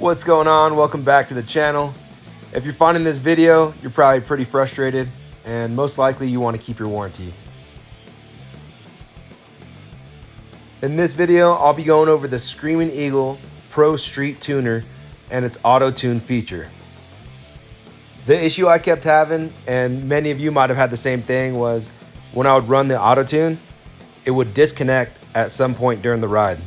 What's going on? Welcome back to the channel. If you're finding this video, you're probably pretty frustrated and most likely you want to keep your warranty. In this video, I'll be going over the Screaming Eagle Pro Street Tuner and its Autotune feature. The issue I kept having, and many of you might have had the same thing, was when I would run the Autotune, it would disconnect at some point during the ride.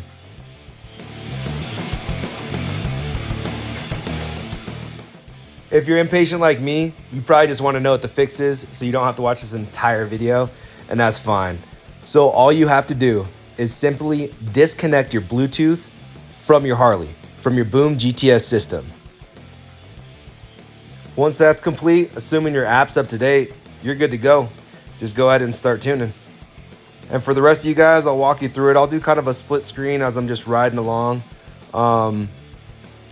If you're impatient like me, you probably just want to know what the fix is so you don't have to watch this entire video, and that's fine. So all you have to do is simply disconnect your Bluetooth from your Harley, from your Boom GTS system. Once that's complete, assuming your app's up to date, you're good to go. Just go ahead and start tuning. And for the rest of you guys, I'll walk you through it. I'll do kind of a split screen as I'm just riding along.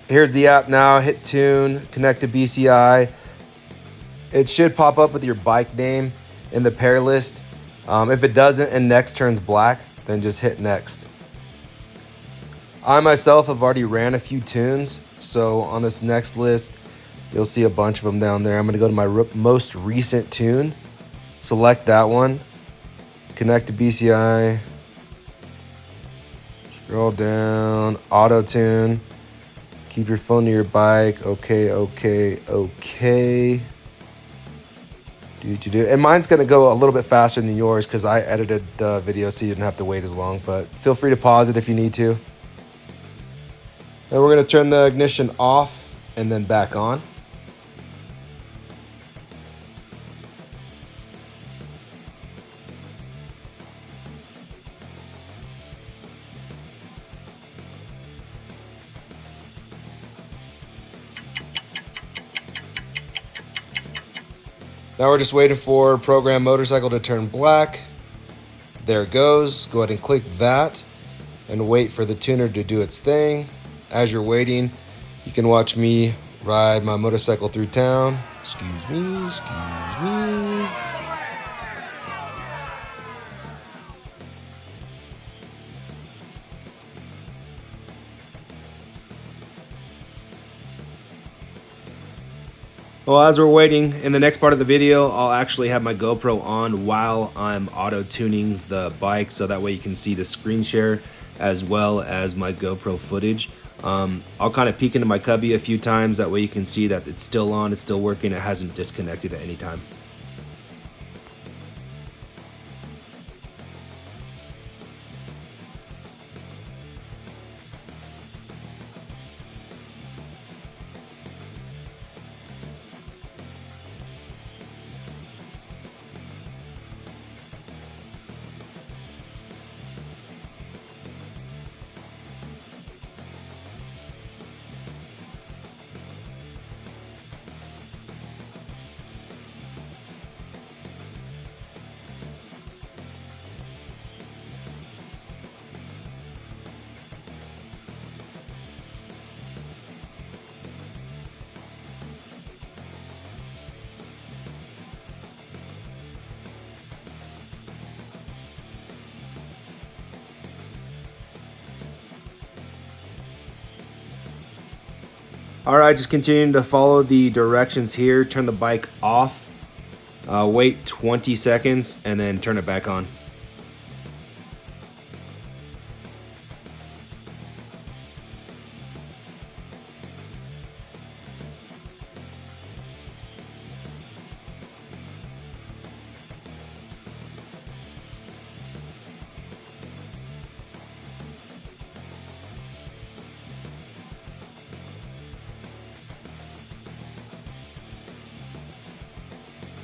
Here's the app now, hit tune, connect to BCI. It should pop up with your bike name in the pair list. If it doesn't and next turns black, then just hit next. I myself have already ran a few tunes, so on this next list, you'll see a bunch of them down there. I'm gonna go to my most recent tune, select that one, connect to BCI, scroll down, Autotune. Keep your phone to your bike. Okay. And mine's going to go a little bit faster than yours because I edited the video so you didn't have to wait as long. But feel free to pause it if you need to. And we're going to turn the ignition off and then back on. Now we're just waiting for program motorcycle to turn black. There it goes. Go ahead and click that and wait for the tuner to do its thing. As you're waiting, you can watch me ride my motorcycle through town. Excuse me. Well, as we're waiting, in the next part of the video, I'll actually have my GoPro on while I'm auto-tuning the bike, so that way you can see the screen share as well as my GoPro footage. I'll kind of peek into my cubby a few times, that way you can see that it's still on, it's still working, it hasn't disconnected at any time. All right, just continuing to follow the directions here. Turn the bike off, wait 20 seconds, and then turn it back on.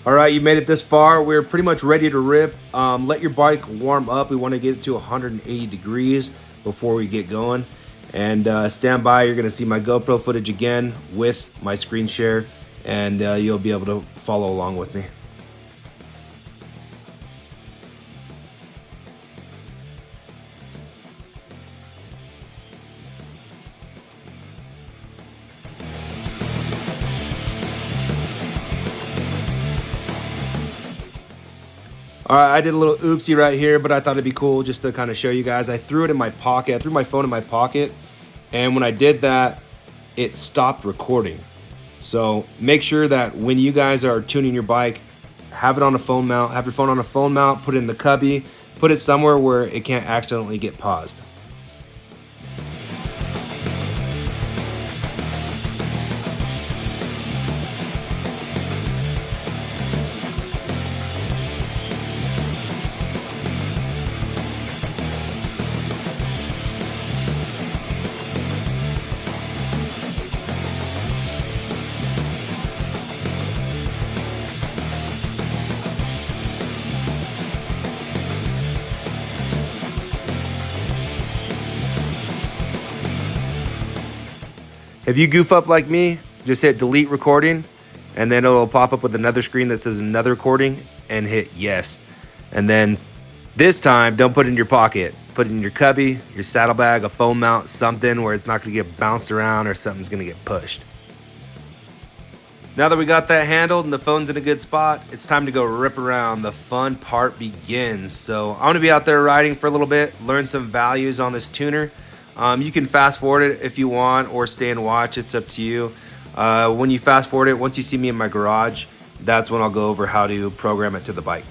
All right, you made it this far. We're pretty much ready to rip. Let your bike warm up. We want to get it to 180 degrees before we get going. And stand by. You're going to see my GoPro footage again with my screen share, and you'll be able to follow along with me. All right, I did a little oopsie right here, but I thought it'd be cool just to kind of show you guys. I threw it in my pocket. I threw my phone in my pocket, and when I did that, it stopped recording. So make sure that when you guys are tuning your bike, have it on a phone mount, have your phone on a phone mount, put it in the cubby, put it somewhere where it can't accidentally get paused. If you goof up like me, just hit delete recording, and then it'll pop up with another screen that says another recording, and hit yes. And then this time, don't put it in your pocket. Put it in your cubby, your saddlebag, a phone mount, something where it's not gonna get bounced around or something's gonna get pushed. Now that we got that handled and the phone's in a good spot, it's time to go rip around. The fun part begins. So I'm gonna be out there riding for a little bit, learn some values on this tuner. You can fast forward it if you want or stay and watch, it's up to you. When you fast forward it, once you see me in my garage, that's when I'll go over how to program it to the bike.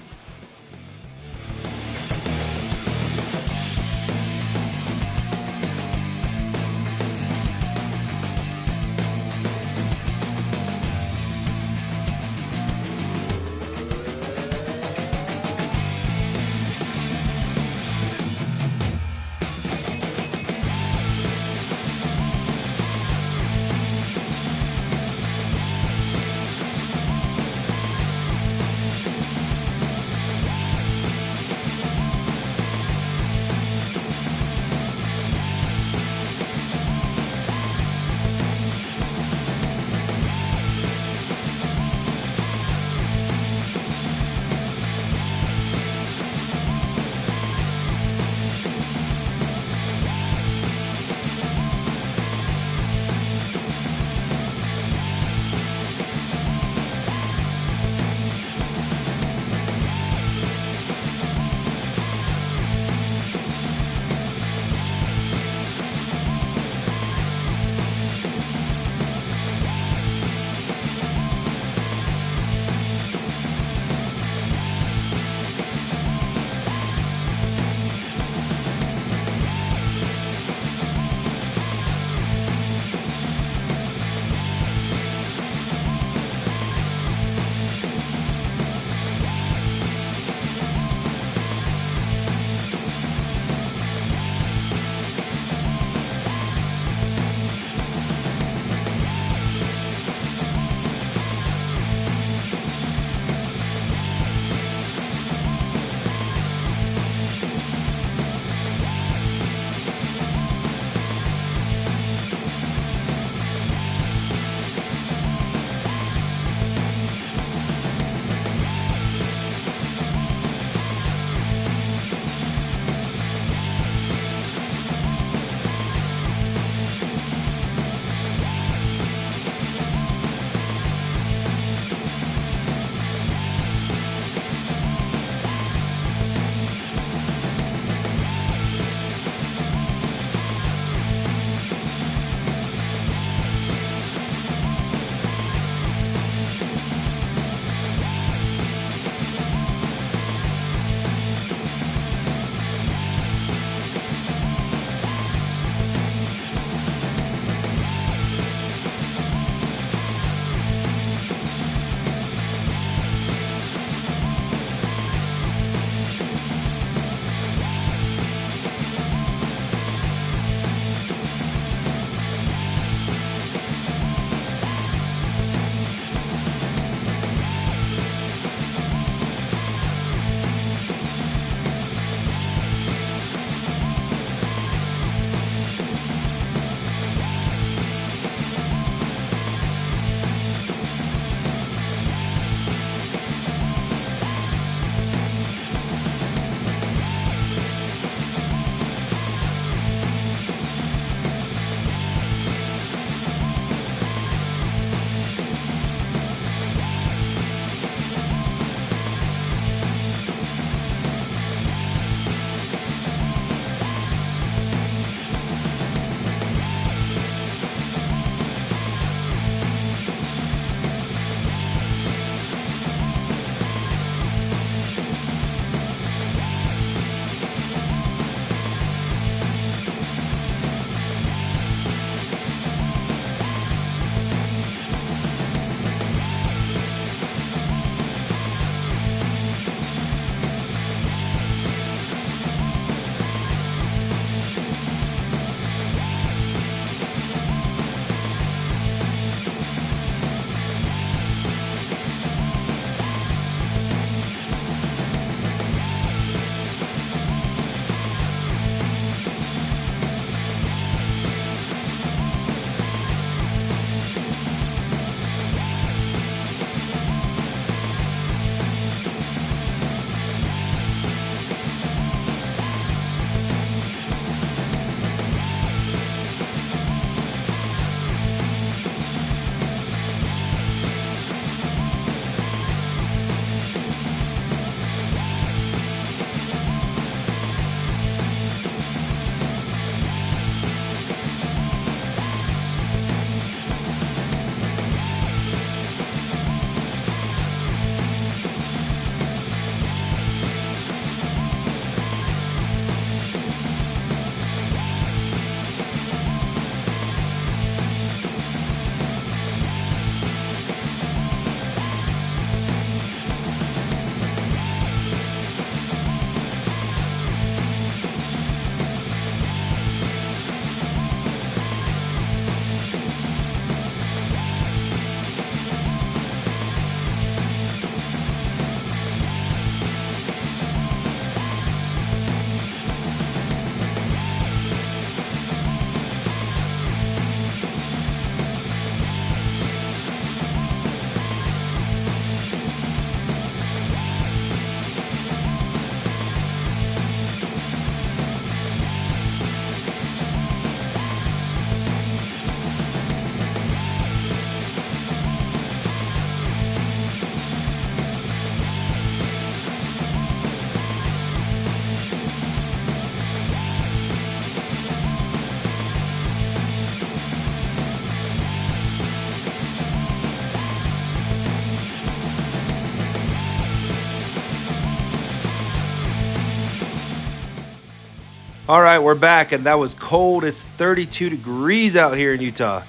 All right, we're back, and that was cold. It's 32 degrees out here in Utah.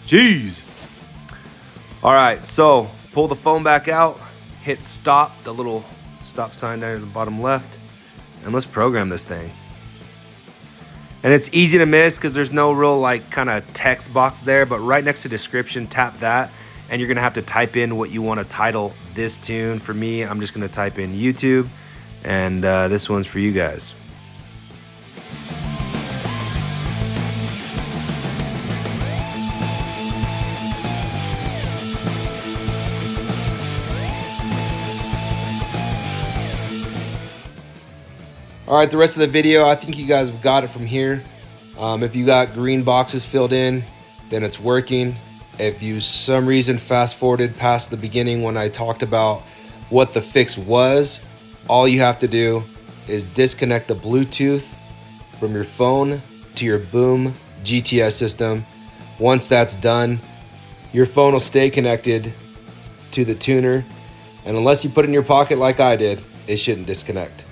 Jeez. All right, so pull the phone back out, hit stop, the little stop sign down at the bottom left, and let's program this thing. And it's easy to miss because there's no real like kind of text box there, but right next to description, tap that, and you're gonna have to type in what you want to title this tune. For me, I'm just gonna type in YouTube, and this one's for you guys. All right, the rest of the video, I think you guys have got it from here. If you got green boxes filled in, then it's working. If you some reason fast forwarded past the beginning when I talked about what the fix was, all you have to do is disconnect the Bluetooth from your phone to your Boom GTS system. Once that's done, your phone will stay connected to the tuner, and unless you put it in your pocket like I did, it shouldn't disconnect.